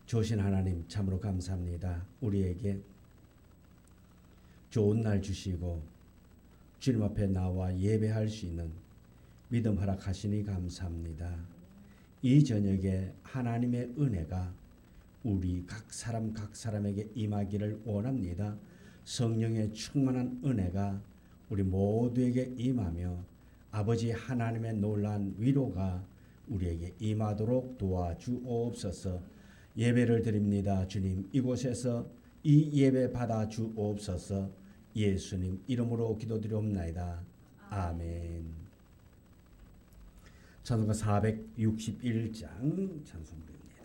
주신 하나님 참으로 감사합니다. 우리에게 좋은 날 주시고 주님 앞에 나와 예배할 수 있는 믿음 허락하시니 감사합니다. 이 저녁에 하나님의 은혜가 우리 각 사람에게 임하기를 원합니다. 성령의 충만한 은혜가 우리 모두에게 임하며 아버지 하나님의 놀라운 위로가 우리에게 임하도록 도와주옵소서. 예배를 드립니다. 주님, 이곳에서 이 예배 받아 주옵소서. 예수님 이름으로 기도드리옵나이다. 아멘. 찬송가 461장 찬송부입니다.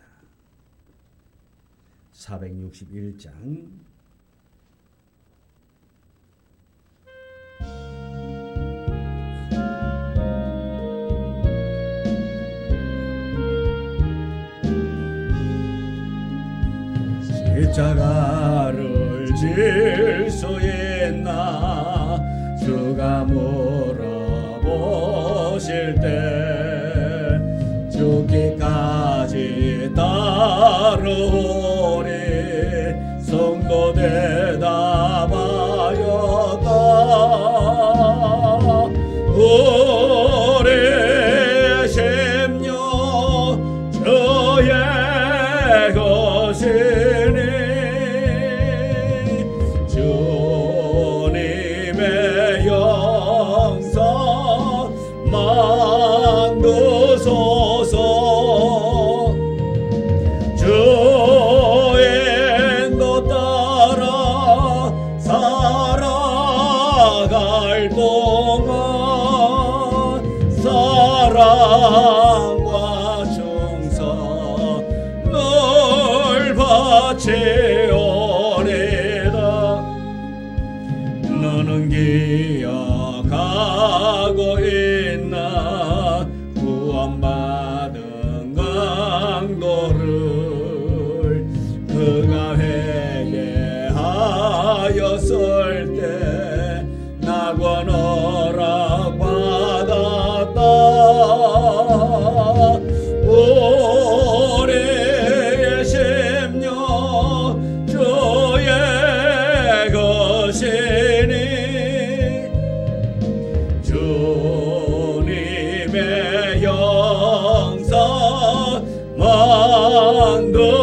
461장 십자가를 질 수 있나 주가 물어보실 때 죽기까지 따르오리 성도 대답하였다. 우리의 심령 주의 것이니 주님의 영광 만드소서. 주의 인도 따라 살아갈 동안 사랑과 충성 늘 바치오리다. 너는 기억하고 있나 구원받은 강도를 그가 회개하였을 때 낙원 허락받았다. 우리의 심령 주의 것이니 주님의 영광 만드소서.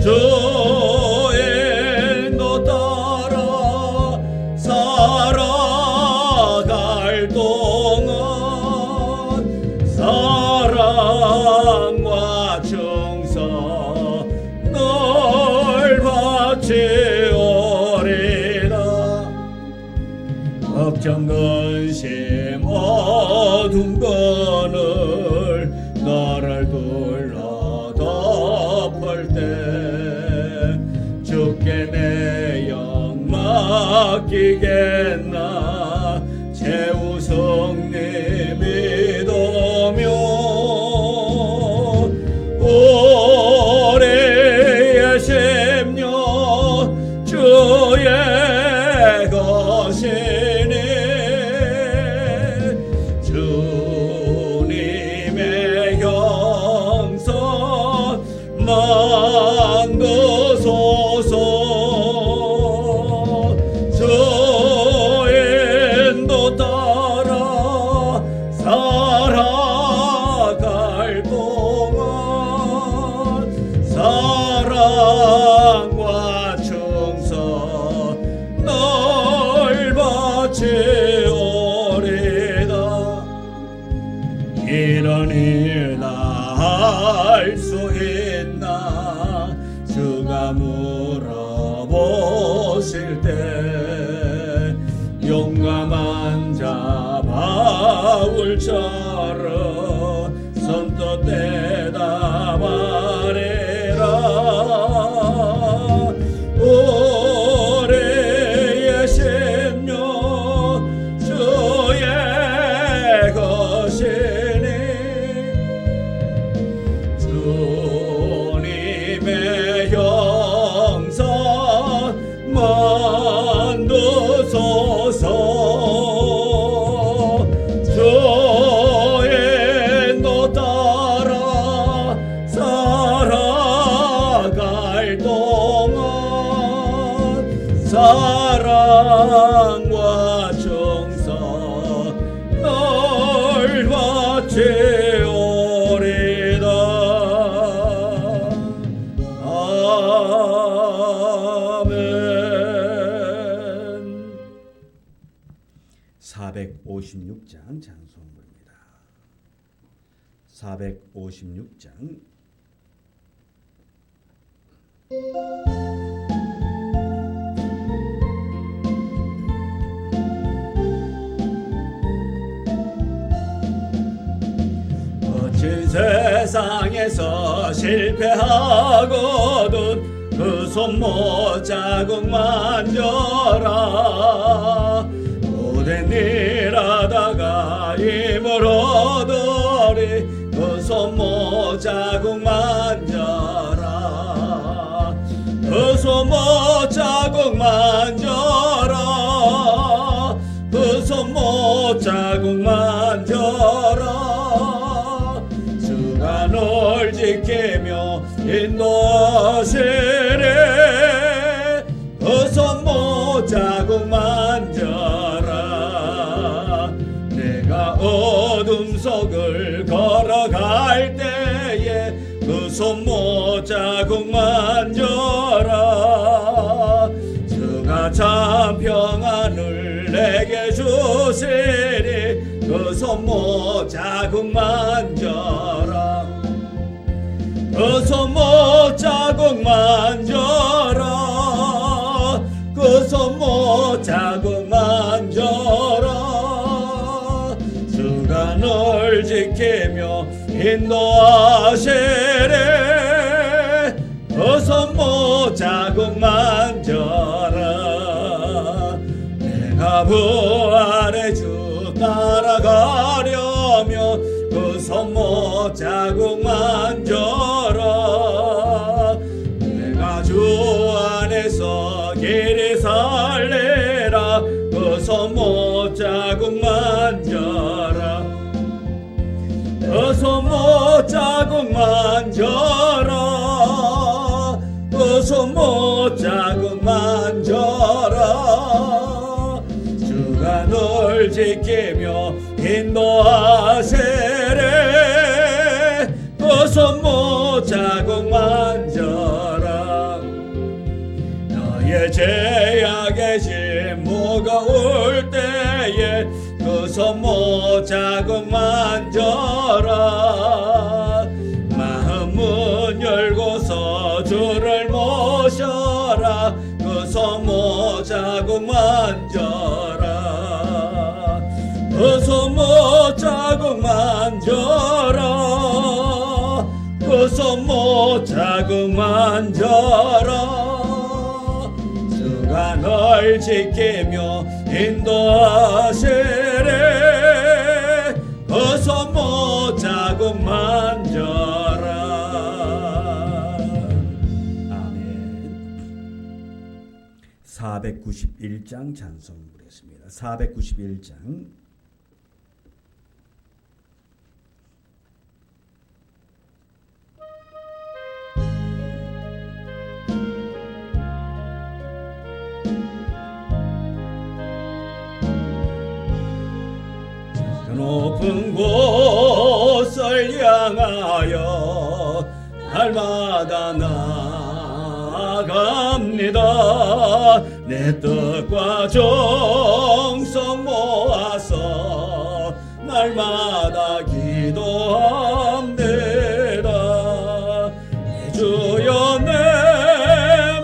주의 인도 따라 살아갈 동안 사랑과 충성 늘 바치오리라. 걱정 근심 어두운 그늘 너를 둘러 덮을 때 주께 내 영 맡기겠나 최우성님 믿으며 우리의 심령 주의 것이니 주님의 영광 만드소서. 주의 인도 따라 살아갈 동안 사랑과 충성 늘 바치오리다. 이런 일 다 할 수 있나 주가 물어보실 때 용감한 자 바울처럼 선뜻 대답하리라. 우리의 심령 주의 것이니 주님의 영광 만드소서. 주의 인도 따라 영광과 정사 널 바치오리다. 아멘. 456장 찬송부입니다. 456장. 거친 세상에서 실패하거든 그 손못 자국 만져라. 모든 일 하다가 힘을 얻으리 그 손못 자국 만져라. 그 손못 자국 만져라. 그 손못 자국 만져라. 주가 널 지키며 인도하시리 그 손못 자국 만져라. 내가 어둠 속을 걸어갈 때에 그 손못 자국 만져라. 주가 참 평안을 내게 주시리 그 손못 자국 만져라. 그 손못 자국 만져라. 그 손못 자국 만져라. 주가 널 지키며 인도하시리 그 손못 자국 만져라. 내가 부활의 주 따라가려며 그 손못 자국 만져라. 내가 주 안에서 길이 살리라 그 손못 자국 만져라. 그 손못 자국 만져라. 그 손못 자국 만져라. 주가 널 지키며 인도하시리 그 손못 자국 만져라. 너의 죄악의 진모가 올 때에 그 손못 자국 만져라. 마음 문 열고서 주를 모셔라 그 손못 자국 만져라. 그 손못 자국 만져라. 그 손못 자국 만져라. 주가 널 지키며 인도하시리 그 손못 자국 만져라. 아멘. 491장 찬송 부르겠습니다. 491장. 높은 곳을 향하여 날마다 나아갑니다. 내 뜻과 정성 모아서 날마다 기도합니다. 내 주여 내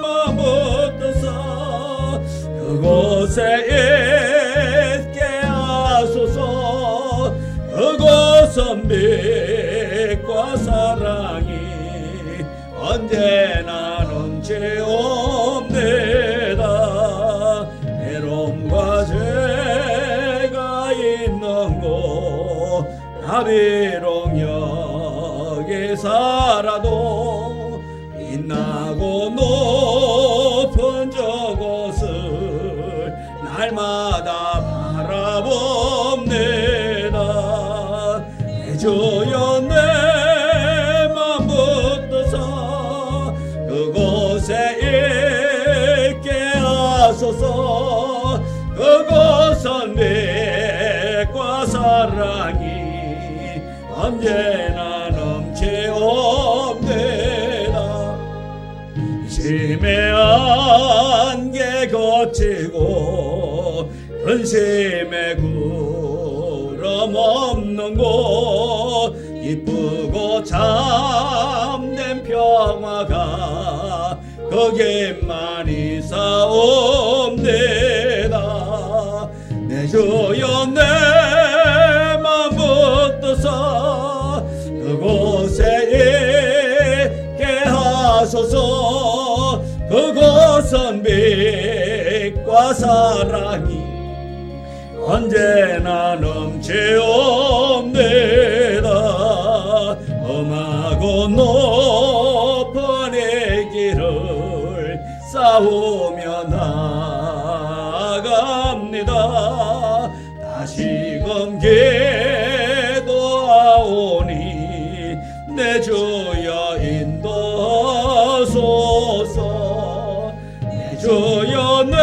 맘 붙드사 그곳에 있게 하소서. 그곳은 빛과 사랑이 언제나 넘치옵니다. 외로움과 죄가 있는 곳 나비롱 여기 살아도 빛나고 높은 저곳을 날마다 바라봅니다. 내 주여 내 맘 붙드사 그곳에 있게 하소서. 언제나 넘치옵니다. 심의 안개 거치고 근심의 구름 없는 곳 기쁘고 참된 평화가 거기만 있사옵니다. 내 주여 내 맘 붙드사 그곳에 있게 하소서. 그곳은 빛과 사랑이 언제나 넘치옵니다. 험하고 높은 이 길을 싸우며 나아갑니다. 다시금 기도하오니 내 주여 인도하소서. 내 주여 내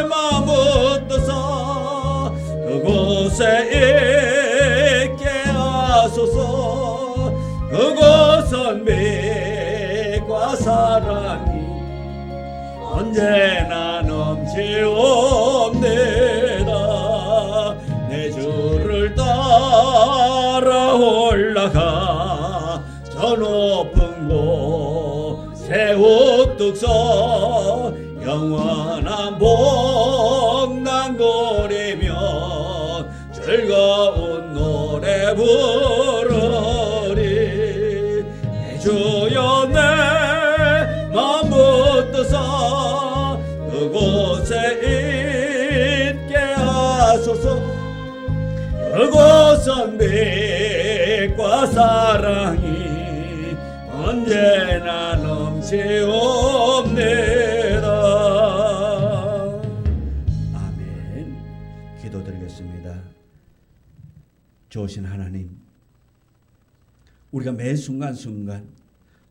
맘 붙드사 그곳에 있게 하소서. 그곳은 빛과 사랑이 언제나 넘치옵니다. 내 주를 따라 올라가 저 높은 곳에 우뚝 서 영원한 복난거리며 즐거운 노래 부르리. 내 주여 내 맘 붙드사 그곳에 있게 하소서. 그곳은 빛과 사랑이 언제나 넘치옵니다. 아멘. 기도드리겠습니다. 좋으신 하나님, 우리가 매 순간순간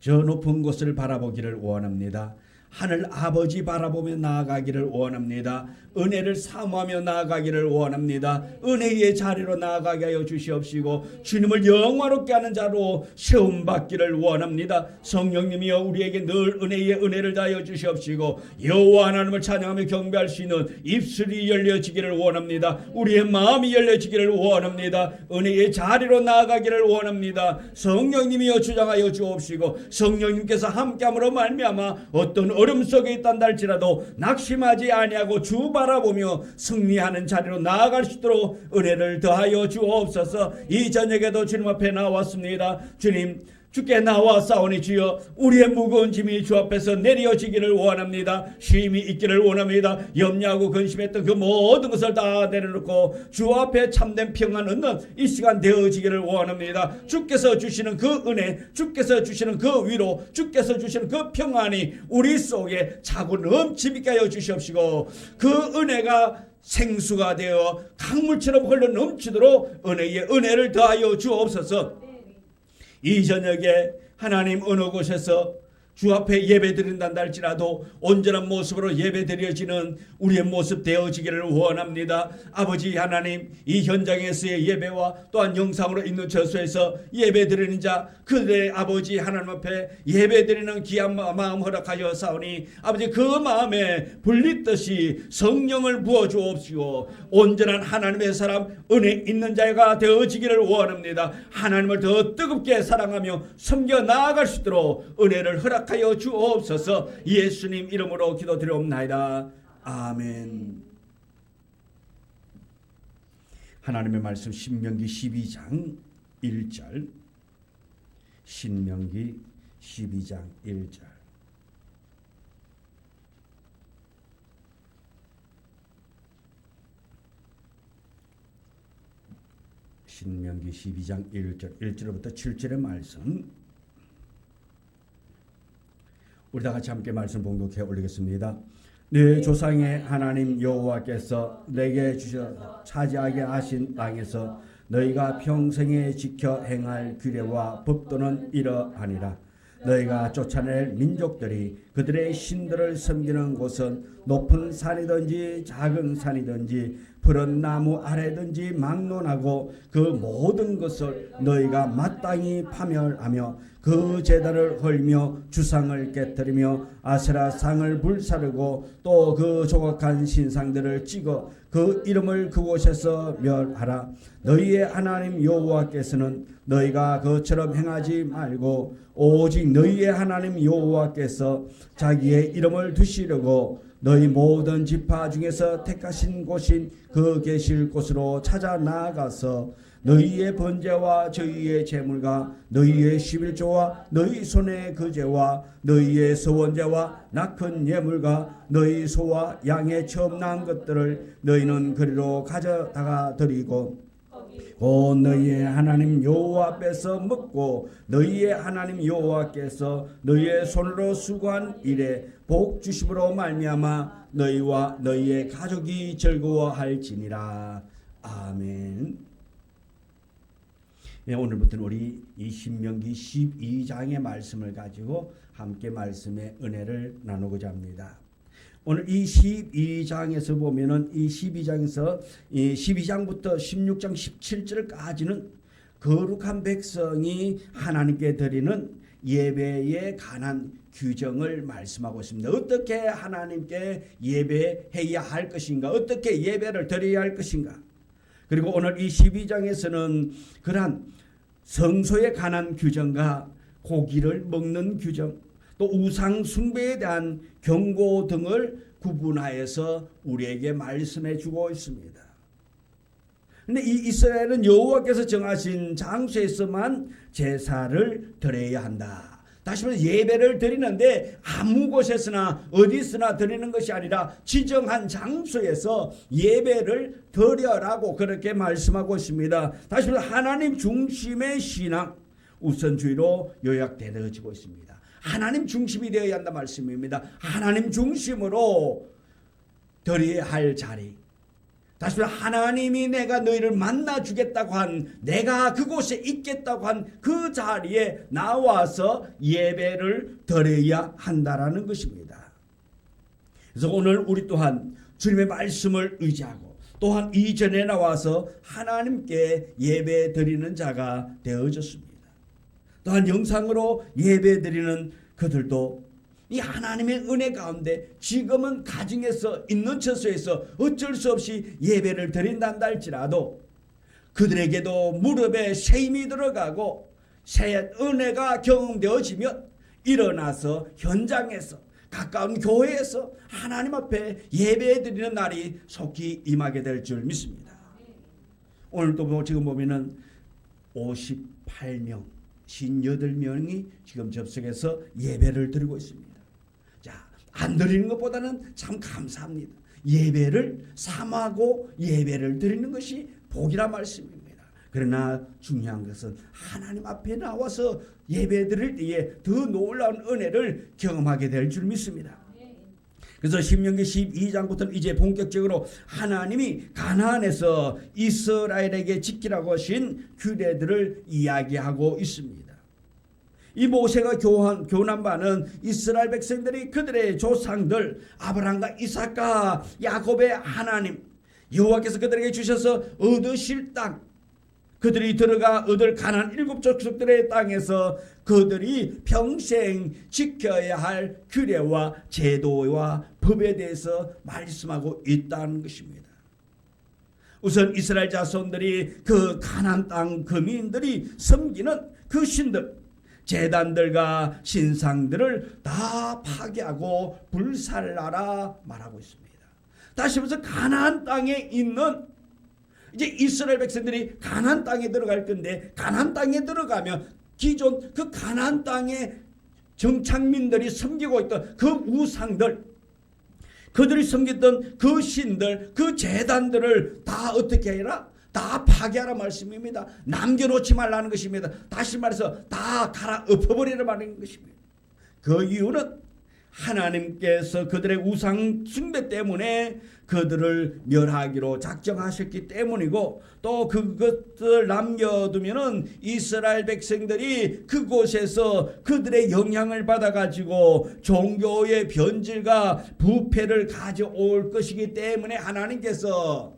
저 높은 곳을 바라보기를 원합니다. 하늘 아버지 바라보며 나아가기를 원합니다. 은혜를 사모하며 나아가기를 원합니다. 은혜의 자리로 나아가게 하여 주시옵시고 주님을 영화롭게 하는 자로 세움받기를 원합니다. 성령님이여 우리에게 늘 은혜의 은혜를 다하여 주시옵시고 여호와 하나님을 찬양하며 경배할 수 있는 입술이 열려지기를 원합니다. 우리의 마음이 열려지기를 원합니다. 은혜의 자리로 나아가기를 원합니다. 성령님이여 주장하여 주옵시고 성령님께서 함께함으로 말미암아 어떤 어려움 속에 있단다 할지라도 낙심하지 아니하고 주 바라보며 승리하는 자리로 나아갈 수 있도록 은혜를 더하여 주옵소서. 이 저녁에도 주님 앞에 나왔습니다. 주님, 주께 나와 싸우니 주여 우리의 무거운 짐이 주 앞에서 내려지기를 원합니다. 쉼이 있기를 원합니다. 염려하고 근심했던 그 모든 것을 다 내려놓고 주 앞에 참된 평안 얻는 이 시간 되어지기를 원합니다. 주께서 주시는 그 은혜, 주께서 주시는 그 위로, 주께서 주시는 그 평안이 우리 속에 차고 넘치게 하여 주시옵시고 그 은혜가 생수가 되어 강물처럼 흘러 넘치도록 은혜의 은혜를 더하여 주옵소서. 이 저녁에 하나님 어느 곳에서 주 앞에 예배 드린단다 할지라도 온전한 모습으로 예배 드려지는 우리의 모습 되어지기를 원합니다. 아버지 하나님, 이 현장에서의 예배와 또한 영상으로 있는 저수에서 예배 드리는 자 그들의 아버지 하나님 앞에 예배 드리는 귀한 마음 허락하여 사오니 아버지 그 마음에 불릿듯이 성령을 부어 주옵시고 온전한 하나님의 사람 은혜 있는 자가 되어지기를 원합니다. 하나님을 더 뜨겁게 사랑하며 섬겨 나아갈 수 있도록 은혜를 허락하여 주옵소서. 예수님 이름으로 기도드리옵나이다. 아멘. 하나님의 말씀 신명기 12장 1절, 신명기 12장 1절. 신명기 12장 1절, 1절부터 7절의 말씀 우리 다 같이 함께 말씀 봉독해 올리겠습니다. 네 조상의 하나님 여호와께서 내게 주셔 차지하게 하신 땅에서 너희가 평생에 지켜 행할 규례와 법도는 이러하니라. 너희가 쫓아낼 민족들이 그들의 신들을 섬기는 곳은 높은 산이든지 작은 산이든지 푸른 나무 아래든지 막론하고 그 모든 것을 너희가 마땅히 파멸하며 그 제단을 헐며 주상을 깨뜨리며 아세라 상을 불사르고 또 그 조각한 신상들을 찍어 그 이름을 그곳에서 멸하라. 너희의 하나님 여호와께서는 너희가 그처럼 행하지 말고 오직 너희의 하나님 여호와께서 자기의 이름을 두시려고 너희 모든 지파 중에서 택하신 곳인 그 계실 곳으로 찾아 나아가서 너희의 번제와 저희의 제물과 너희의 11조와 너희 손의 거제와 너희의 서원제와 낙헌 예물과 너희 소와 양의 처음 난 것들을 너희는 그리로 가져다가 드리고 곧 너희의 하나님 여호와 앞에서 먹고 너희의 하나님 여호와께서 너희의 손으로 수고한 일에 복 주심으로 말미암아 너희와 너희의 가족이 즐거워할지니라. 아멘. 네, 오늘부터는 우리 이 신명기 12장의 말씀을 가지고 함께 말씀의 은혜를 나누고자 합니다. 오늘 이 12장에서 보면은 이 12장에서 이 12장부터 16장 17절까지는 거룩한 백성이 하나님께 드리는 예배에 관한 규정을 말씀하고 있습니다. 어떻게 하나님께 예배해야 할 것인가? 어떻게 예배를 드려야 할 것인가? 그리고 오늘 이 12장에서는 그러한 성소에 관한 규정과 고기를 먹는 규정, 또 우상 숭배에 대한 경고 등을 구분하여서 우리에게 말씀해 주고 있습니다. 근데 이 이스라엘은 여호와께서 정하신 장소에서만 제사를 드려야 한다. 다시 말해서 예배를 드리는데 아무 곳에서나 어디서나 드리는 것이 아니라 지정한 장소에서 예배를 드려라고 그렇게 말씀하고 있습니다. 다시 말해서 하나님 중심의 신앙 우선주의로 요약되어지고 있습니다. 하나님 중심이 되어야 한다 말씀입니다. 하나님 중심으로 드려야 할 자리. 다시 말해 하나님이 내가 너희를 만나 주겠다고 한 내가 그곳에 있겠다고 한 그 자리에 나와서 예배를 드려야 한다라는 것입니다. 그래서 오늘 우리 또한 주님의 말씀을 의지하고 또한 이전에 나와서 하나님께 예배 드리는 자가 되어졌습니다. 또한 영상으로 예배 드리는 그들도 이 하나님의 은혜 가운데 지금은 가정에서 있는 처소에서 어쩔 수 없이 예배를 드린단다 할지라도 그들에게도 무릎에 새 힘이 들어가고 새 은혜가 경험되어지면 일어나서 현장에서 가까운 교회에서 하나님 앞에 예배 드리는 날이 속히 임하게 될 줄 믿습니다. 오늘도 지금 보면은 58명 58명이 지금 접속해서 예배를 드리고 있습니다. 자, 안 드리는 것보다는 참 감사합니다. 예배를 삼하고 예배를 드리는 것이 복이란 말씀입니다. 그러나 중요한 것은 하나님 앞에 나와서 예배 드릴 때에 더 놀라운 은혜를 경험하게 될 줄 믿습니다. 그래서 신명기 12장부터는 이제 본격적으로 하나님이 가나안에서 이스라엘에게 지키라고 하신 규례들을 이야기하고 있습니다. 이 모세가 교훈한 바는 이스라엘 백성들이 그들의 조상들 아브라함과 이삭과 야곱의 하나님 여호와께서 그들에게 주셔서 얻으실 땅, 그들이 들어가 얻을 가나안 7족속들의 땅에서 그들이 평생 지켜야 할 규례와 제도와 법에 대해서 말씀하고 있다는 것입니다. 우선 이스라엘 자손들이 그 가나안 땅 거민들이 섬기는 그 신들, 제단들과 신상들을 다 파괴하고 불살라라 말하고 있습니다. 다시 말해서 가나안 땅에 있는 이제 이스라엘 백성들이 가나안 땅에 들어갈 건데 가나안 땅에 들어가면 기존 그 가나안 땅에 정착민들이 섬기고 있던 그 우상들, 그들이 섬겼던 그 신들, 그 제단들을 다 어떻게 해라? 다 파괴하라 말씀입니다. 남겨놓지 말라는 것입니다. 다시 말해서 다 갈아 엎어버리라 말하는 것입니다. 그 이유는 하나님께서 그들의 우상 숭배 때문에 그들을 멸하기로 작정하셨기 때문이고, 또 그것을 남겨두면은 이스라엘 백성들이 그곳에서 그들의 영향을 받아가지고 종교의 변질과 부패를 가져올 것이기 때문에 하나님께서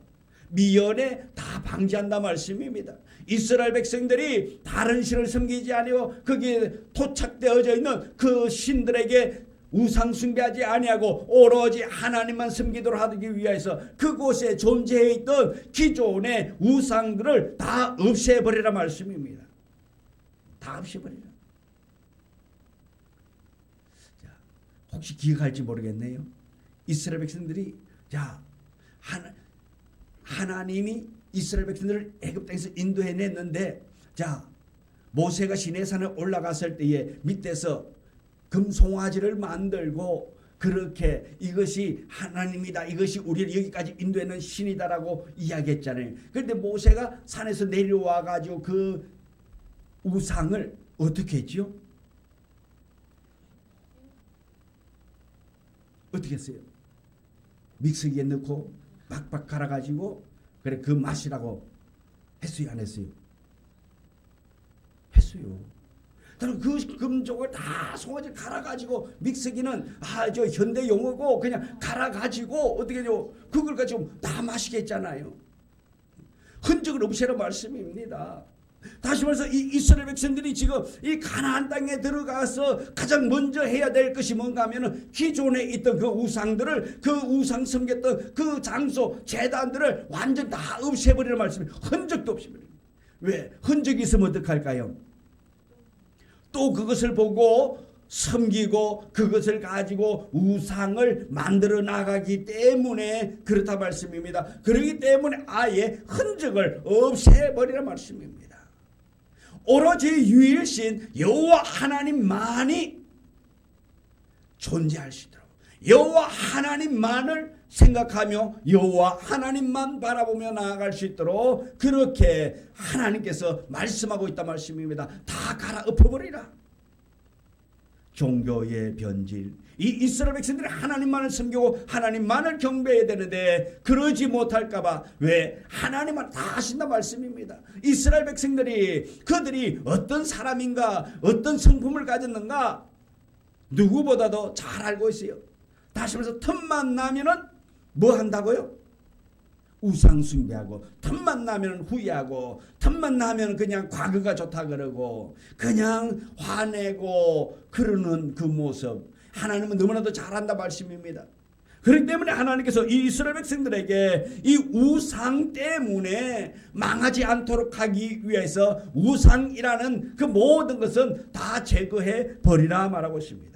미연에 다 방지한다 말씀입니다. 이스라엘 백성들이 다른 신을 섬기지 아니하고 거기에 토착되어져 있는 그 신들에게 우상 숭배하지 아니하고 오로지 하나님만 섬기도록 하기 위해서 그곳에 존재해 있던 기존의 우상들을 다 없애버리라 말씀입니다. 다 없애버리라. 자, 혹시 기억할지 모르겠네요. 이스라엘 백성들이 하나님이 이스라엘 백성들을 애굽 땅에서 인도해냈는데, 모세가 시내산에 올라갔을 때에 밑에서 금송아지를 만들고 그렇게 이것이 하나님이다, 이것이 우리를 여기까지 인도하는 신이다라고 이야기했잖아요. 그런데 모세가 산에서 내려와 가지고 그 우상을 어떻게 했죠? 어떻게 했어요? 믹서기에 넣고 박박 갈아가지고 그래 그 맛이라고 했어요, 안 했어요? 했어요. 그 금족을 다 송아지 갈아가지고, 믹서기는 저 현대 용어고 그냥 갈아가지고 어떻게 해요? 그걸 가지고 다 마시겠잖아요. 흔적을 없애라 말씀입니다. 다시 말해서 이 이스라엘 백성들이 지금 이 가나안 땅에 들어가서 가장 먼저 해야 될 것이 뭔가 하면은 기존에 있던 그 우상들을, 그 우상 섬겼던 그 장소 제단들을 완전 다 없애버리는 말씀이에요. 흔적도 없애버리는. 왜? 흔적이 있으면 어떡할까요? 또 그것을 보고 섬기고 그것을 가지고 우상을 만들어 나가기 때문에 그렇다 말씀입니다. 그렇기 때문에 아예 흔적을 없애버리라 말씀입니다. 오로지 유일신 여호와 하나님만이 존재할 수 있도록, 여호와 하나님만을 생각하며 여호와 하나님만 바라보며 나아갈 수 있도록 그렇게 하나님께서 말씀하고 있다 말씀입니다. 다 갈아엎어버리라. 종교의 변질, 이 이스라엘 백성들이 하나님만을 섬기고 하나님만을 경배해야 되는데 그러지 못할까봐, 왜? 하나님만 다 하신다 말씀입니다. 이스라엘 백성들이 그들이 어떤 사람인가, 어떤 성품을 가졌는가 누구보다도 잘 알고 있어요. 다시 말해서 틈만 나면은 뭐 한다고요? 우상 숭배하고, 틈만 나면 후회하고, 틈만 나면 그냥 과거가 좋다 그러고 그냥 화내고 그러는 그 모습, 하나님은 너무나도 잘한다 말씀입니다. 그렇기 때문에 하나님께서 이 이스라엘 백성들에게 이 우상 때문에 망하지 않도록 하기 위해서 우상이라는 그 모든 것은 다 제거해 버리라 말하고 있습니다.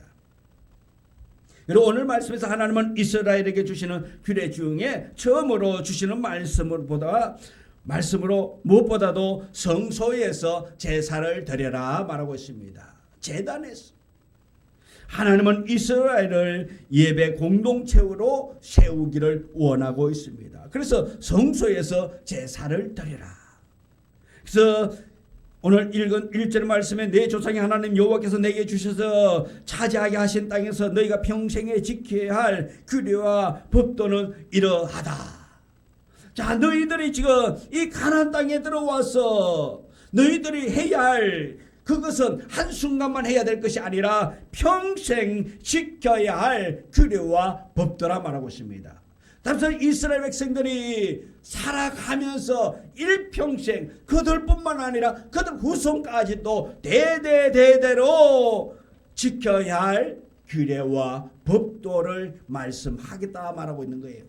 그리고 오늘 말씀에서 하나님은 이스라엘에게 주시는 규례 중에 처음으로 주시는 말씀으로 무엇보다도 성소에서 제사를 드려라 말하고 있습니다. 제단에서 하나님은 이스라엘을 예배 공동체로 세우기를 원하고 있습니다. 그래서 성소에서 제사를 드려라. 그래서 오늘 읽은 1절 말씀에 내 조상의 하나님 여호와께서 내게 주셔서 차지하게 하신 땅에서 너희가 평생에 지켜야 할 규례와 법도는 이러하다. 자, 너희들이 지금 이 가나안 땅에 들어와서 너희들이 해야 할 그것은 한순간만 해야 될 것이 아니라 평생 지켜야 할 규례와 법도라 말하고 있습니다. 그래서 이스라엘 백성들이 살아가면서 일평생 그들뿐만 아니라 그들 후손까지도 대대대대로 지켜야 할 규례와 법도를 말씀하겠다 말하고 있는 거예요.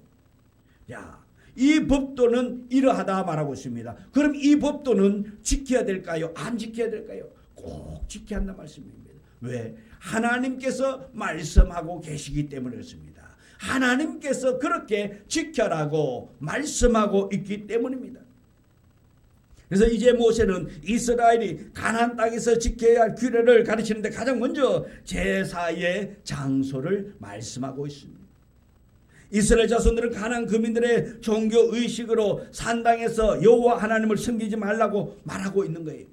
자, 이 법도는 이러하다 말하고 있습니다. 그럼 이 법도는 지켜야 될까요? 안 지켜야 될까요? 꼭 지켜야 한다 말씀입니다. 왜? 하나님께서 말씀하고 계시기 때문에 그렇습니다. 하나님께서 그렇게 지켜라고 말씀하고 있기 때문입니다. 그래서 이제 모세는 이스라엘이 가나안 땅에서 지켜야 할 규례를 가르치는데 가장 먼저 제사의 장소를 말씀하고 있습니다. 이스라엘 자손들은 가나안 거민들의 종교 의식으로 산 땅에서 여호와 하나님을 섬기지 말라고 말하고 있는 거예요.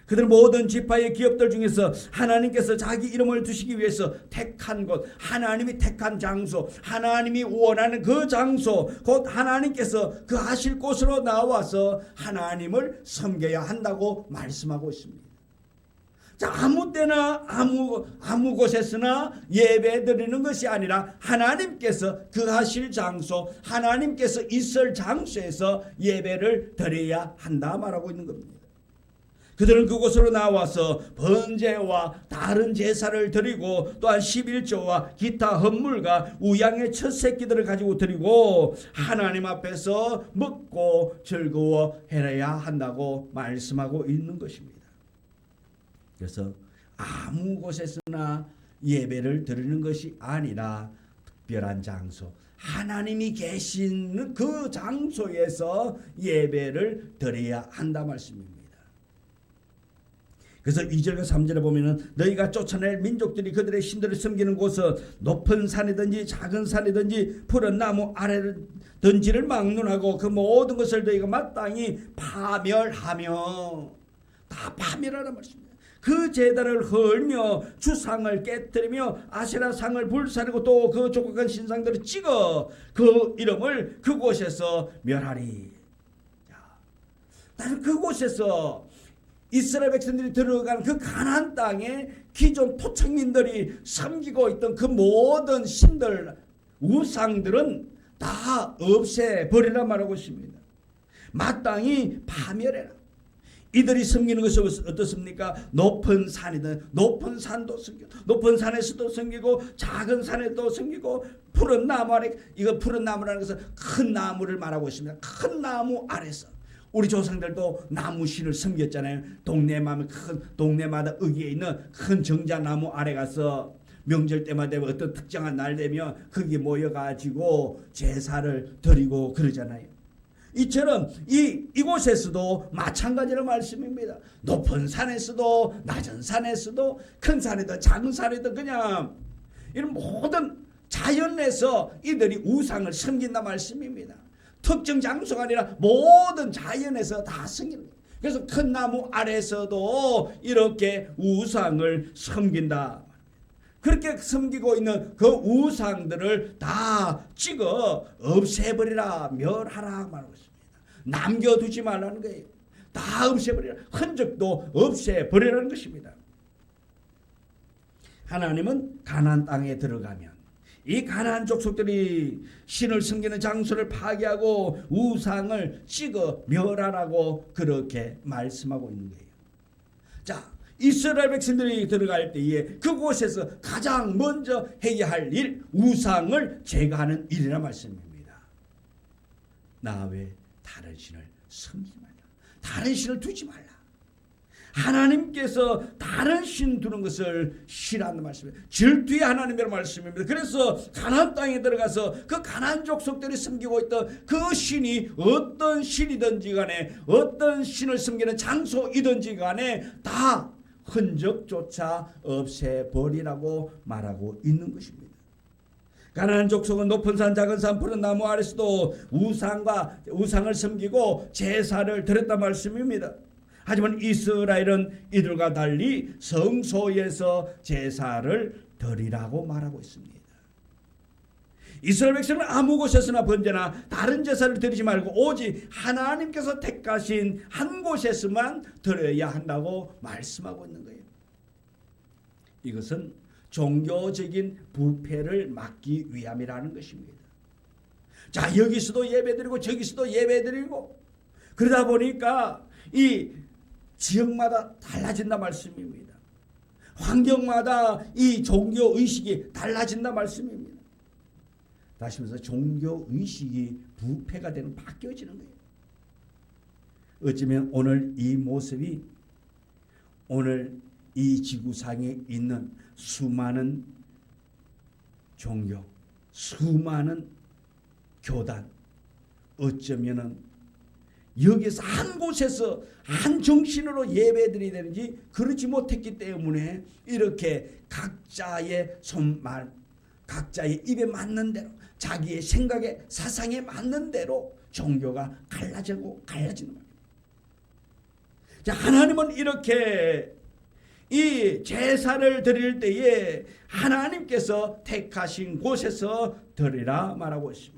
그들은 모든 지파의 기업들 중에서 하나님께서 자기 이름을 두시기 위해서 택한 곳, 하나님이 택한 장소, 하나님이 원하는 그 장소, 곧 하나님께서 그 하실 곳으로 나와서 하나님을 섬겨야 한다고 말씀하고 있습니다. 자, 아무 때나 아무 곳에서나 예배 드리는 것이 아니라 하나님께서 그 하실 장소, 하나님께서 있을 장소에서 예배를 드려야 한다 말하고 있는 겁니다. 그들은 그곳으로 나와서 번제와 다른 제사를 드리고 또한 11조와 기타 헌물과 우양의 첫 새끼들을 가지고 드리고 하나님 앞에서 먹고 즐거워해야 한다고 말씀하고 있는 것입니다. 그래서 아무 곳에서나 예배를 드리는 것이 아니라 특별한 장소, 하나님이 계시는 그 장소에서 예배를 드려야 한다 말씀입니다. 그래서 2절과 3절에 보면은 너희가 쫓아낼 민족들이 그들의 신들을 섬기는 곳은 높은 산이든지 작은 산이든지 푸른 나무 아래든지를 막론하고 그 모든 것을 너희가 마땅히 파멸하며, 다 파멸하라는 말씀입니다. 그 제단을 헐며 주상을 깨뜨리며 아세라상을 불사르고 또 그 족각한 신상들을 찍어 그 이름을 그곳에서 멸하리. 나는 그곳에서 이스라엘 백성들이 들어간 그 가나안 땅에 기존 토착민들이 섬기고 있던 그 모든 신들, 우상들은 다 없애버리라 말하고 있습니다. 마땅히 파멸해라. 이들이 섬기는 것이 어떻습니까? 높은 산이든 높은 산도 섬기고, 높은 산에서도 섬기고, 작은 산에도 섬기고, 푸른 나무 아래, 이거 푸른 나무라는 것은 큰 나무를 말하고 있습니다. 큰 나무 아래서 우리 조상들도 나무신을 섬겼잖아요. 동네마다 의기에 있는 큰 정자나무 아래 가서 명절 때마다 어떤 특정한 날 되면 거기 모여가지고 제사를 드리고 그러잖아요. 이처럼 이곳에서도 마찬가지로 말씀입니다. 높은 산에서도 낮은 산에서도 큰 산이든 작은 산이든 그냥 이런 모든 자연에서 이들이 우상을 섬긴다 말씀입니다. 특정 장소가 아니라 모든 자연에서 다 섬기는 거예요. 그래서 큰 나무 아래서도 이렇게 우상을 섬긴다. 그렇게 섬기고 있는 그 우상들을 다 찍어 없애버리라, 멸하라 말하고 있습니다. 남겨두지 말라는 거예요. 다 없애버리라. 흔적도 없애버리라는 것입니다. 하나님은 가나안 땅에 들어가면 이 가나안 족속들이 신을 섬기는 장소를 파괴하고 우상을 찍어 멸하라고 그렇게 말씀하고 있는 거예요. 자, 이스라엘 백성들이 들어갈 때에 그곳에서 가장 먼저 해야 할 일, 우상을 제거하는 일이라 말씀입니다. 나 외 다른 신을 섬기지 말라. 다른 신을 두지 말라. 하나님께서 다른 신 두는 것을 싫어하는 말씀이에요. 질투의 하나님의 말씀입니다. 그래서 가나안 땅에 들어가서 그 가나안 족속들이 섬기고 있던 그 신이 어떤 신이든지 간에, 어떤 신을 섬기는 장소이든지 간에 다 흔적조차 없애버리라고 말하고 있는 것입니다. 가나안 족속은 높은 산, 작은 산, 푸른 나무 아래서도 우상을 섬기고 제사를 드렸단 말씀입니다. 하지만 이스라엘은 이들과 달리 성소에서 제사를 드리라고 말하고 있습니다. 이스라엘 백성은 아무 곳에서나 번제나 다른 제사를 드리지 말고 오직 하나님께서 택하신 한 곳에서만 드려야 한다고 말씀하고 있는 거예요. 이것은 종교적인 부패를 막기 위함이라는 것입니다. 자, 여기서도 예배드리고 저기서도 예배드리고 그러다 보니까 이 지역마다 달라진다 말씀입니다. 환경마다 이 종교의식이 달라진다 말씀입니다. 다시 말해서 종교의식이 부패가 되는, 바뀌어지는 거예요. 어쩌면 오늘 이 모습이 오늘 이 지구상에 있는 수많은 종교, 수많은 교단, 어쩌면은 여기서 한 곳에서 한 정신으로 예배드려야 되는지 그러지 못했기 때문에 이렇게 각자의 손말, 각자의 입에 맞는 대로, 자기의 생각에, 사상에 맞는 대로 종교가 갈라지는 거예요. 자, 하나님은 이렇게 이 제사를 드릴 때에 하나님께서 택하신 곳에서 드리라 말하고 있습니다.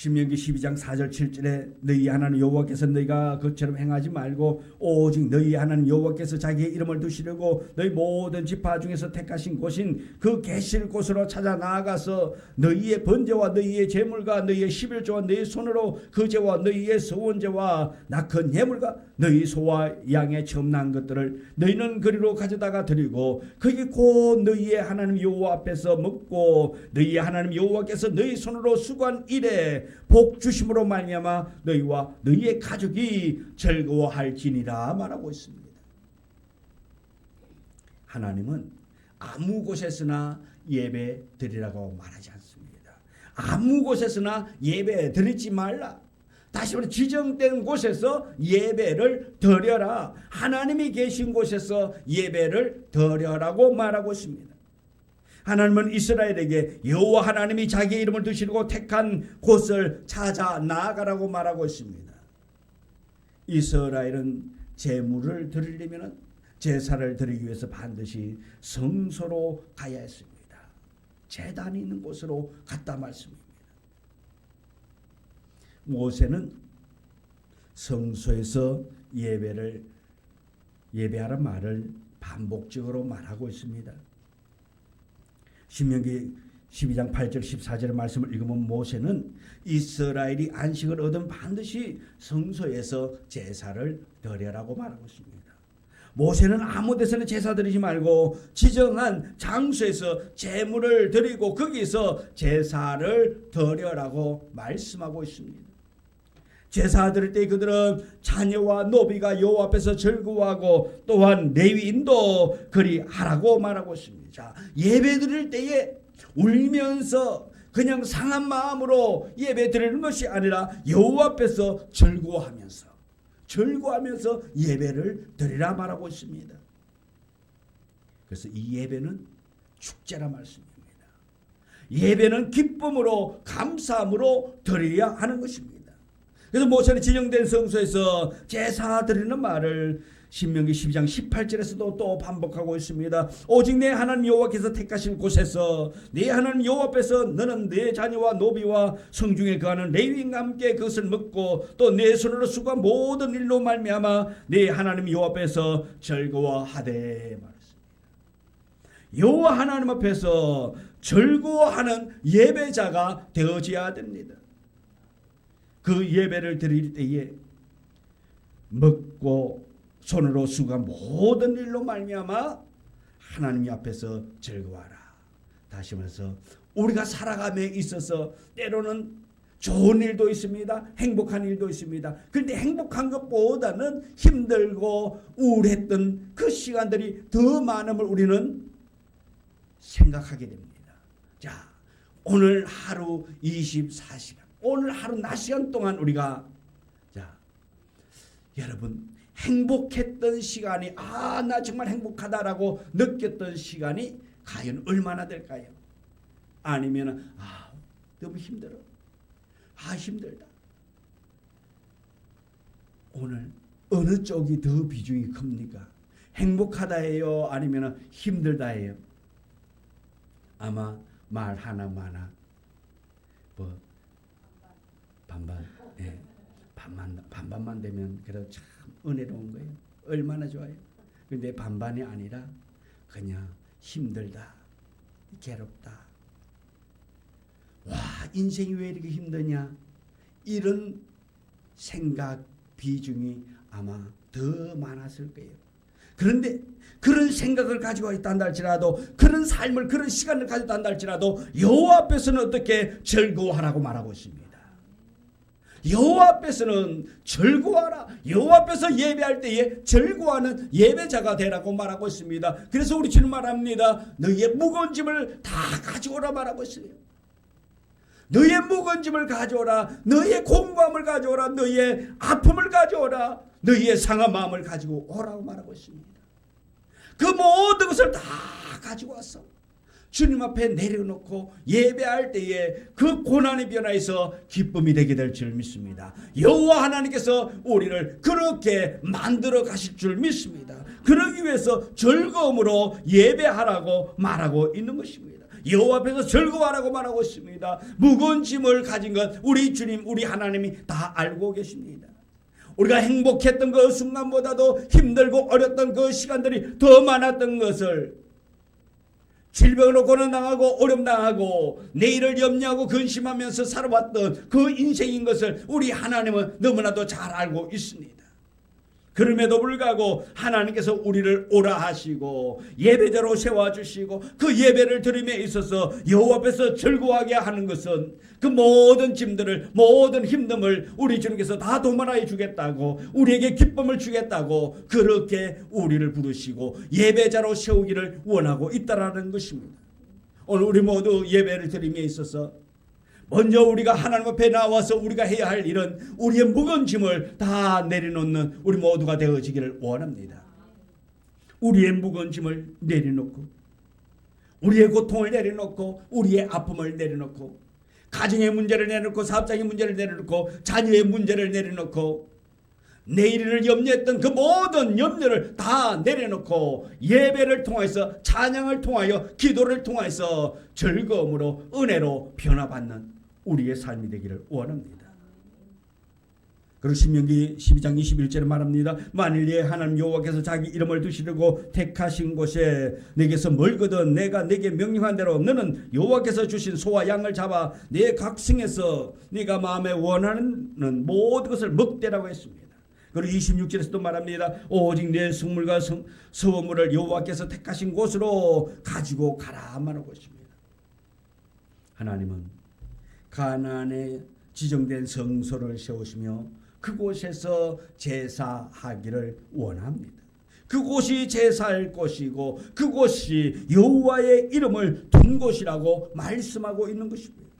신명기 12장 4절 7절에 너희 하나님 여호와께서 너희가 그처럼 행하지 말고 오직 너희 하나님 여호와께서 자기의 이름을 두시려고 너희 모든 지파 중에서 택하신 곳인 그 계실 곳으로 찾아 나아가서 너희의 번제와 너희의 제물과 너희의 십일조와 너희 손으로 그 제와 너희의 서원제와 낙헌 예물과 너희 소와 양의 처음 난 것들을 너희는 그리로 가져다가 드리고 그게 곧 너희의 하나님 여호와 앞에서 먹고 너희의 하나님 여호와께서 너희 손으로 수고한 일에 복 주심으로 말미암아 너희와 너희의 가족이 즐거워할지니라 말하고 있습니다. 하나님은 아무 곳에서나 예배 드리라고 말하지 않습니다. 아무 곳에서나 예배 드리지 말라. 다시 말해 지정된 곳에서 예배를 드려라. 하나님이 계신 곳에서 예배를 드려라고 말하고 있습니다. 하나님은 이스라엘에게 여호와 하나님이 자기의 이름을 두시고 택한 곳을 찾아 나아가라고 말하고 있습니다. 이스라엘은 제물을 드리려면 제사를 드리기 위해서 반드시 성소로 가야 했습니다. 제단이 있는 곳으로 갔다 말씀입니다. 모세는 성소에서 예배하라는 말을 반복적으로 말하고 있습니다. 신명기 12장 8절 14절의 말씀을 읽으면 모세는 이스라엘이 안식을 얻으면 반드시 성소에서 제사를 드려라고 말하고 있습니다. 모세는 아무 데서나 제사 드리지 말고 지정한 장소에서 제물을 드리고 거기서 제사를 드려라고 말씀하고 있습니다. 제사 드릴 때 그들은 자녀와 노비가 여호와 앞에서 즐거워하고 또한 레위인도 그리 하라고 말하고 있습니다. 자, 예배 드릴 때에 울면서 그냥 상한 마음으로 예배 드리는 것이 아니라 여호와 앞에서 즐거워하면서 예배를 드리라 말하고 있습니다. 그래서 이 예배는 축제라 말씀입니다. 예배는 기쁨으로 감사함으로 드려야 하는 것입니다. 그래서 모세는 지정된 성소에서 제사 드리는 말을 신명기 12장 18절에서도 또 반복하고 있습니다. 오직 내 하나님 여호와께서 택하신 곳에서 내 하나님 여호와 앞에서 너는 내 자녀와 노비와 성중에 거하는 레위인과 함께 그것을 먹고 또 내 손으로 수고한 모든 일로 말미암아 내 하나님 여호와 앞에서 즐거워하되 말했습니다. 여호와 하나님 앞에서 즐거워하는 예배자가 되어져야 됩니다. 그 예배를 드릴 때에 먹고 손으로 수고한 모든 일로 말미암아 하나님 앞에서 즐거워하라. 다시 말해서 우리가 살아감에 있어서 때로는 좋은 일도 있습니다. 행복한 일도 있습니다. 그런데 행복한 것보다는 힘들고 우울했던 그 시간들이 더 많음을 우리는 생각하게 됩니다. 자, 오늘 하루 24시간 오늘 하루 낮 시간 동안 우리가 여러분 행복했던 시간이 나 정말 행복하다라고 느꼈던 시간이 과연 얼마나 될까요? 아니면 너무 힘들어. 힘들다. 오늘 어느 쪽이 더 비중이 큽니까? 행복하다예요? 아니면 힘들다예요? 아마 말 하나마나 반반. 예. 반반만 되면 그래도 참 은혜로운 거예요. 얼마나 좋아요. 근데 반반이 아니라 그냥 힘들다, 괴롭다. 와, 인생이 왜 이렇게 힘드냐? 이런 생각 비중이 아마 더 많았을 거예요. 그런데 그런 생각을 가지고 있다 할지라도 그런 삶을 그런 시간을 가지고 있다 할지라도 여호와 앞에서는 어떻게 즐거워하라고 말하고 있습니다. 여호와 앞에서는 즐거워하라. 여호와 앞에서 예배할 때에 즐거워하는 예배자가 되라고 말하고 있습니다. 그래서 우리 주님 말합니다. 너희의 무거운 짐을 다 가져오라 말하고 있어요. 너희의 무거운 짐을 가져오라. 너희의 공부함을 가져오라. 너희의 아픔을 가져오라. 너희의 상한 마음을 가지고 오라고 말하고 있습니다. 그 모든 것을 다 가지고 왔어. 주님 앞에 내려놓고 예배할 때에 그 고난의 변화에서 기쁨이 되게 될 줄 믿습니다. 여호와 하나님께서 우리를 그렇게 만들어 가실 줄 믿습니다. 그러기 위해서 즐거움으로 예배하라고 말하고 있는 것입니다. 여호와 앞에서 즐거워하라고 말하고 있습니다. 무거운 짐을 가진 것 우리 주님 우리 하나님이 다 알고 계십니다. 우리가 행복했던 그 순간보다도 힘들고 어렸던 그 시간들이 더 많았던 것을, 질병으로 고난당하고 어려움당하고 내일을 염려하고 근심하면서 살아왔던 그 인생인 것을 우리 하나님은 너무나도 잘 알고 있습니다. 그럼에도 불구하고 하나님께서 우리를 오라 하시고 예배자로 세워주시고 그 예배를 드림에 있어서 여호와 앞에서 즐거워하게 하는 것은 그 모든 짐들을, 모든 힘듦을 우리 주님께서 다 도말하여 주겠다고, 우리에게 기쁨을 주겠다고 그렇게 우리를 부르시고 예배자로 세우기를 원하고 있다라는 것입니다. 오늘 우리 모두 예배를 드림에 있어서 먼저 우리가 하나님 앞에 나와서 우리가 해야 할 일은 우리의 무거운 짐을 다 내려놓는 우리 모두가 되어지기를 원합니다. 우리의 무거운 짐을 내려놓고, 우리의 고통을 내려놓고, 우리의 아픔을 내려놓고, 가정의 문제를 내려놓고, 사업장의 문제를 내려놓고, 자녀의 문제를 내려놓고, 내일을 염려했던 그 모든 염려를 다 내려놓고 예배를 통해서, 찬양을 통하여, 기도를 통해서 즐거움으로, 은혜로 변화받는 우리의 삶이 되기를 원합니다. 그리고 신명기 12장 21절에 말합니다. 만일 예 하나님 여호와께서 자기 이름을 두시려고 택하신 곳에 내게서 멀거든 내가 내게 명령한 대로 너는 여호와께서 주신 소와 양을 잡아 내 각성에서 네가 마음에 원하는 모든 것을 먹되라고 했습니다. 그리고 26절에서도 말합니다. 오직 내 성물과 서원물을 여호와께서 택하신 곳으로 가지고 가라 말하고 있습니다. 하나님은 가나안에 지정된 성소를 세우시며 그곳에서 제사하기를 원합니다. 그곳이 제사할 곳이고 그곳이 여호와의 이름을 둔 곳이라고 말씀하고 있는 것입니다.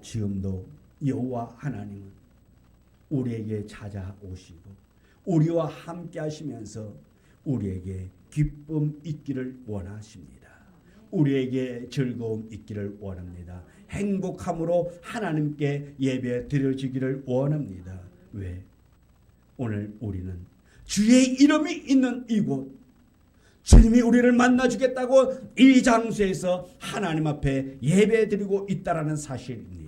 지금도 여호와 하나님은 우리에게 찾아오시고 우리와 함께 하시면서 우리에게 기쁨 있기를 원하십니다. 우리에게 즐거움 있기를 원합니다. 행복함으로 하나님께 예배 드려지기를 원합니다. 왜? 오늘 우리는 주의 이름이 있는 이곳, 주님이 우리를 만나주겠다고 이 장소에서 하나님 앞에 예배 드리고 있다라는 사실입니다.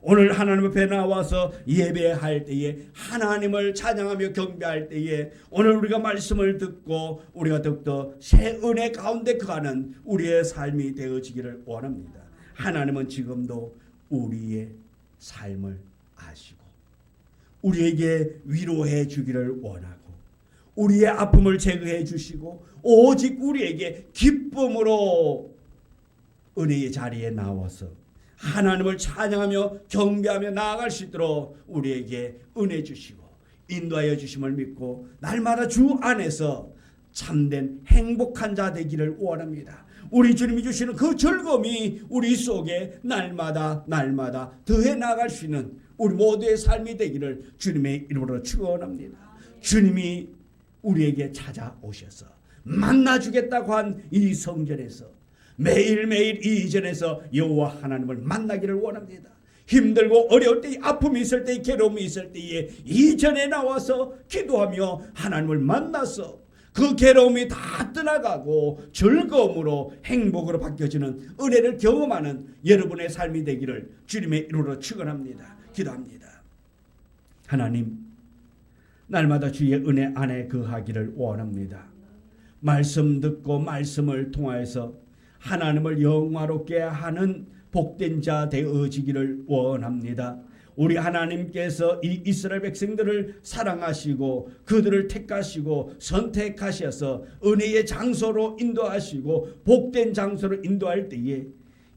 오늘 하나님 앞에 나와서 예배할 때에, 하나님을 찬양하며 경배할 때에 오늘 우리가 말씀을 듣고 우리가 더욱더 새 은혜 가운데 거하는 우리의 삶이 되어지기를 원합니다. 하나님은 지금도 우리의 삶을 아시고 우리에게 위로해 주기를 원하고 우리의 아픔을 제거해 주시고 오직 우리에게 기쁨으로 은혜의 자리에 나와서 하나님을 찬양하며 경배하며 나아갈 수 있도록 우리에게 은혜 주시고 인도하여 주심을 믿고 날마다 주 안에서 참된 행복한 자 되기를 원합니다. 우리 주님이 주시는 그 즐거움이 우리 속에 날마다 더해 나아갈 수 있는 우리 모두의 삶이 되기를 주님의 이름으로 축원합니다. 주님이 우리에게 찾아오셔서 만나주겠다고 한 이 성전에서 매일매일 이 이전에서 여호와 하나님을 만나기를 원합니다. 힘들고 어려울 때, 아픔이 있을 때, 괴로움이 있을 때에 이전에 나와서 기도하며 하나님을 만나서 그 괴로움이 다 떠나가고 즐거움으로 행복으로 바뀌어지는 은혜를 경험하는 여러분의 삶이 되기를 주님의 이름으로 축원합니다. 기도합니다. 하나님, 날마다 주의 은혜 안에 거하기를 원합니다. 말씀 듣고 말씀을 통하여서 하나님을 영화롭게 하는 복된 자 되어지기를 원합니다. 우리 하나님께서 이 이스라엘 백성들을 사랑하시고 그들을 택하시고 선택하셔서 은혜의 장소로 인도하시고 복된 장소로 인도할 때에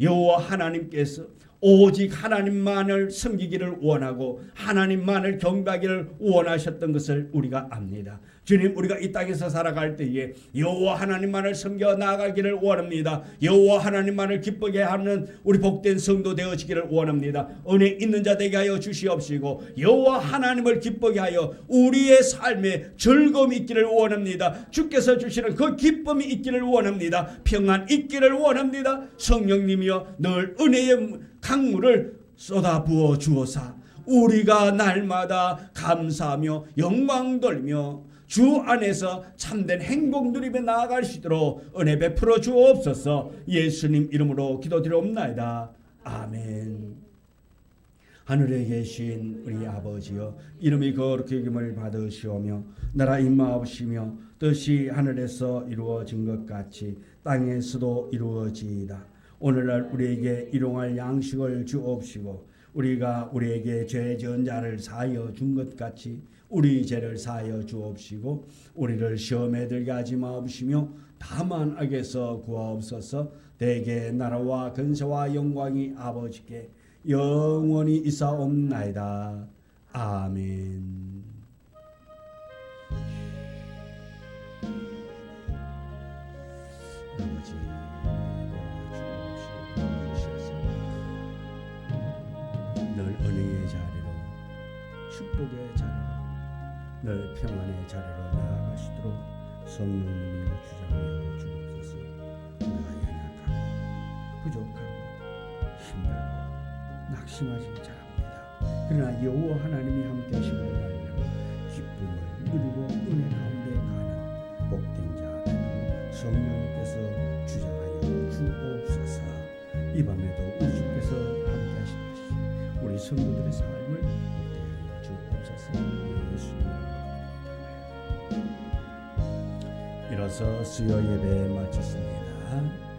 여호와 하나님께서 오직 하나님만을 섬기기를 원하고 하나님만을 경배하기를 원하셨던 것을 우리가 압니다. 주님, 우리가 이 땅에서 살아갈 때에 여호와 하나님만을 섬겨 나아가기를 원합니다. 여호와 하나님만을 기쁘게 하는 우리 복된 성도 되어지기를 원합니다. 은혜 있는 자 되게 하여 주시옵시고 여호와 하나님을 기쁘게 하여 우리의 삶에 즐거움이 있기를 원합니다. 주께서 주시는 그 기쁨이 있기를 원합니다. 평안 있기를 원합니다. 성령님이여 늘 은혜의 강물을 쏟아 부어 주어사 우리가 날마다 감사하며 영광 돌며 주 안에서 참된 행복 누리며 나아갈 수 있도록 은혜 베풀어 주옵소서. 예수님 이름으로 기도드리옵나이다. 아멘. 하늘에 계신 우리 아버지여, 이름이 거룩히 여김을 받으시오며 나라 임하옵시며 뜻이 하늘에서 이루어진 것 같이 땅에서도 이루어지이다. 오늘날 우리에게 일용할 양식을 주옵시고 우리가 우리에게 죄 지은 자를 사하여 준 것 같이 우리 죄를 사하여 주옵시고 우리를 시험에 들게 하지 마옵시며 다만 악에서 구하옵소서. 대개 나라와 근세와 영광이 아버지께 영원히 있사옵나이다. 아멘. 아버지 늘 은혜의 자리로, 축복의 자리로, 늘 평안의 자리로 나아갈 수 있도록 성령님이 주장하여 주옵소서. 우리가 연약하고 부족하고 힘들고 낙심하지 잘합니다. 그러나 여호와 하나님이 함께 하심으로 말미암아 기쁨을 누리고 은혜 가운데 가는 복된 자 되도록 성령님께서 주장하여 주옵소서. 이 밤에도 우리 주께서 함께 하시듯이 우리 성도들의 삶을 복되게 주옵소서. 예수님 이로써 수요 예배 마쳤습니다.